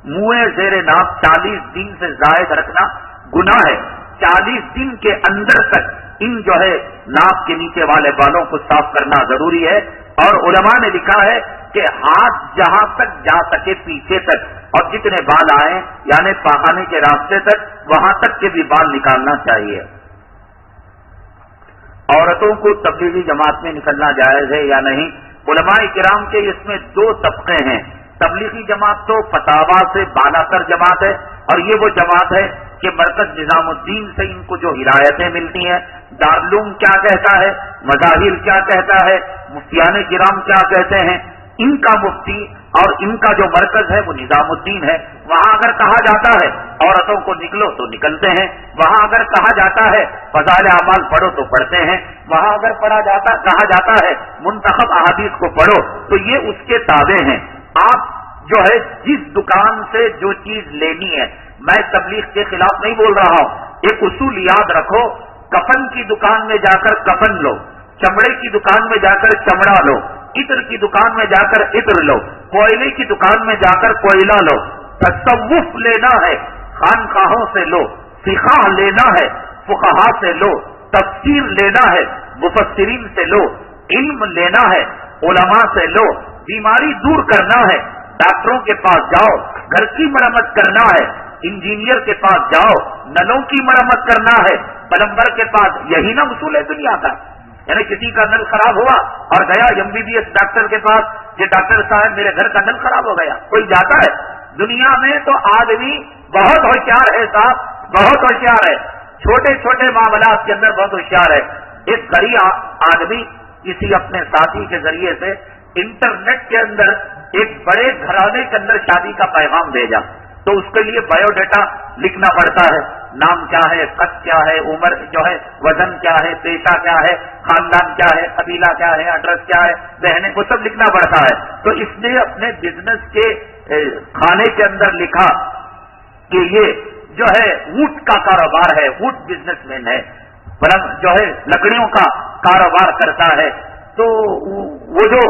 منہ زیر ناف 40 دن سے زائد رکھنا گناہ ہے۔ 40 دن کے اندر تک ان ناف کے نیچے والے بالوں کو صاف کرنا ضروری ہے، اور علماء نے لکھا ہے کہ ہاتھ جہاں تک جا سکے پیچھے تک، اور جتنے بال آئیں یعنی پاخانے کے راستے تک، وہاں تک کے بھی بال نکالنا چاہیے۔ عورتوں کو تبلیغی جماعت میں نکلنا جائز ہے یا نہیں؟ علماء کرام کے اس میں 2 طبقے ہیں۔ تبلیغی جماعت تو فتاوا سے بالا تر جماعت ہے، اور یہ وہ جماعت ہے کہ مرکز نظام الدین سے ان کو جو ہدایتیں ملتی ہیں، دارالعلوم کیا کہتا ہے، مظاہر کیا کہتا ہے، مفتیان کرام کیا کہتے ہیں، ان کا مفتی اور ان کا جو مرکز ہے وہ نظام الدین ہے۔ وہاں اگر کہا جاتا ہے عورتوں کو نکلو تو نکلتے ہیں، وہاں اگر کہا جاتا ہے فضائل اعمال پڑھو تو پڑھتے ہیں، وہاں اگر کہا جاتا ہے منتخب احادیث کو پڑھو تو یہ اس کے تابع ہیں۔ آپ جس دکان سے جو چیز لینی ہے، میں تبلیغ کے خلاف نہیں بول رہا ہوں، ایک اصول یاد رکھو، کفن کی دکان میں جا کر کفن لو، چمڑے کی دکان میں جا کر چمڑا لو، عطر کی دکان میں جا کر عطر لو، کوئلے کی دکان میں جا کر کوئلہ لو۔ تصوف لینا ہے خانقاہوں سے لو، فقہ لینا ہے فقہا سے لو، تفسیر لینا ہے مفسرین سے لو، علم لینا ہے علماء سے لو، بیماری دور کرنا ہے ڈاکٹروں کے پاس جاؤ، گھر کی مرمت کرنا ہے انجینئر کے پاس جاؤ، نلوں کی مرمت کرنا ہے پلمبر کے پاس۔ یہی نا اصول ہے دنیا کا، یعنی کسی کا نل خراب ہوا اور گیا MBBS ڈاکٹر کے پاس کہ ڈاکٹر صاحب میرے گھر کا نل خراب ہو گیا، کوئی جاتا ہے؟ دنیا میں تو آدمی بہت ہوشیار ہے صاحب، بہت ہوشیار ہے، چھوٹے چھوٹے معاملات کے اندر بہت ہوشیار ہے۔ ایک غریب آدمی کسی اپنے ساتھی کے ذریعے سے انٹرنیٹ کے اندر ایک بڑے گھرانے کے اندر شادی کا پیغام بھیجا، تو اس کے لیے بایو ڈیٹا لکھنا پڑتا ہے، نام کیا ہے، قد کیا ہے، عمر وزن کیا ہے، پیشہ کیا ہے، خاندان کیا ہے، قبیلہ کیا ہے، ایڈریس کیا ہے، بہنیں، وہ سب لکھنا پڑتا ہے۔ تو اس نے اپنے بزنس کے کھانے کے اندر لکھا کہ یہ ووڈ کا کاروبار ہے، ووڈ بزنس مین ہے، لکڑیوں کا کاروبار کرتا ہے۔ تو وہ جو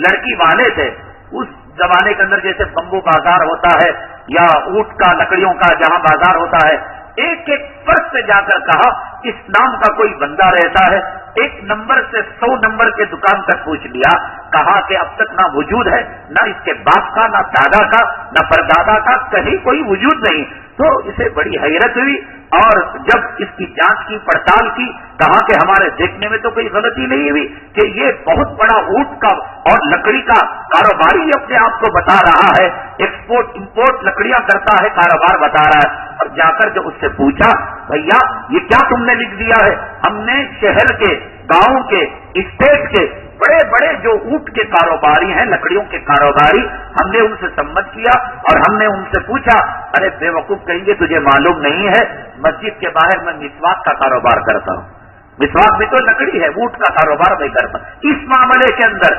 لڑکی والے تھے اس زمانے کے اندر جیسے بمبو بازار ہوتا ہے یا اونٹ کا لکڑیوں کا جہاں بازار ہوتا ہے، ایک ایک فرد سے جا کر کہا اس نام کا کوئی بندہ رہتا ہے، ایک نمبر سے 100 نمبر کے دکان تک پوچھ لیا، کہا کہ اب تک نہ وجود ہے، نہ اس کے باپ کا، نہ دادا کا، نہ پردادا کا، کہیں کوئی وجود نہیں۔ تو اسے بڑی حیرت ہوئی، اور جب اس کی جانچ کی، پڑتال کی، کہا کہ ہمارے دیکھنے میں تو کوئی غلطی نہیں ہوئی کہ یہ بہت بڑا اونٹ کا اور لکڑی کا کاروباری اپنے آپ کو بتا رہا ہے، ایکسپورٹ امپورٹ لکڑیاں کرتا ہے، کاروبار بتا رہا ہے۔ اور جا کر جب اس سے پوچھا بھیا یہ کیا تم نے لکھ دیا ہے؟ ہم نے شہر کے، گاؤں کے، اسٹیٹ کے بڑے بڑے جو اونٹ کے کاروباری ہیں، لکڑیوں کے کاروباری، ہم نے ان سے سمت کیا اور ہم نے ان سے پوچھا، ارے بے وقوف کہیں گے تجھے معلوم نہیں ہے مسجد کے باہر میں مسواک کا کاروبار کرتا ہوں، مسواک بھی تو لکڑی ہے، اونٹ کا کاروبار میں کرتا ہوں۔ اس معاملے کے اندر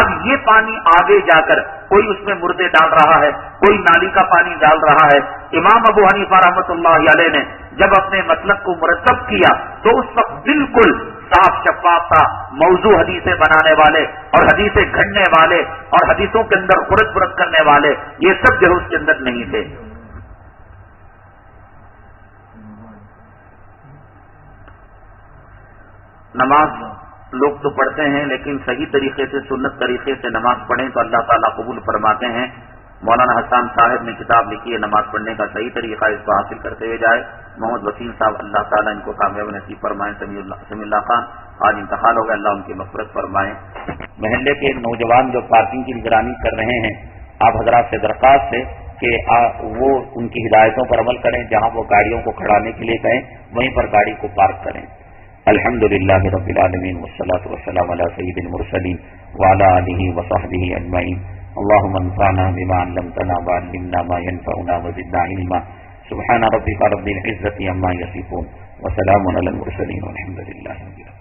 اب یہ پانی آگے جا کر کوئی اس میں مردے ڈال رہا ہے، کوئی نالی کا پانی ڈال رہا ہے۔ امام ابو حنیفہ رحمۃ اللہ علیہ نے جب اپنے مسلک کو مرتب کیا تو اس وقت بالکل صاف شفاف تھا۔ موضوع حدیثیں بنانے والے اور حدیثیں گھڑنے والے اور حدیثوں کے اندر خرد برد کرنے والے یہ سب جو ہے اس کے اندر نہیں تھے۔ نماز لوگ تو پڑھتے ہیں لیکن صحیح طریقے سے سنت طریقے سے نماز پڑھیں تو اللہ تعالیٰ قبول فرماتے ہیں۔ مولانا حسان صاحب نے کتاب لکھی ہے نماز پڑھنے کا صحیح طریقہ، اس کو حاصل کرتے ہوئے جائے۔ محمد وسیم صاحب اللہ تعالیٰ ان کو کامیاب نصیب فرمائیں۔ سمیع اللہ خان آج انتقال ہو گیا، اللہ ان کی مغفرت فرمائیں۔ محلے کے نوجوان جو پارکنگ کی نگرانی کر رہے ہیں، آپ حضرات سے درخواست ہے کہ وہ ان کی ہدایتوں پر عمل کریں، جہاں وہ گاڑیوں کو کھڑانے کے لیے کہیں وہیں پر گاڑی کو پارک کریں۔ الحمدللہ رب العالمین والصلاة والسلام علی سید المرسلین وعلی آلہ وصحبہ اجمعین۔ اللہم انفعنا بما علمتنا وعلمنا ما ينفعنا وزدنا علما۔ سبحان ربک رب العزة عما یصفون وسلام علی المرسلین والحمدللہ رب العالمین۔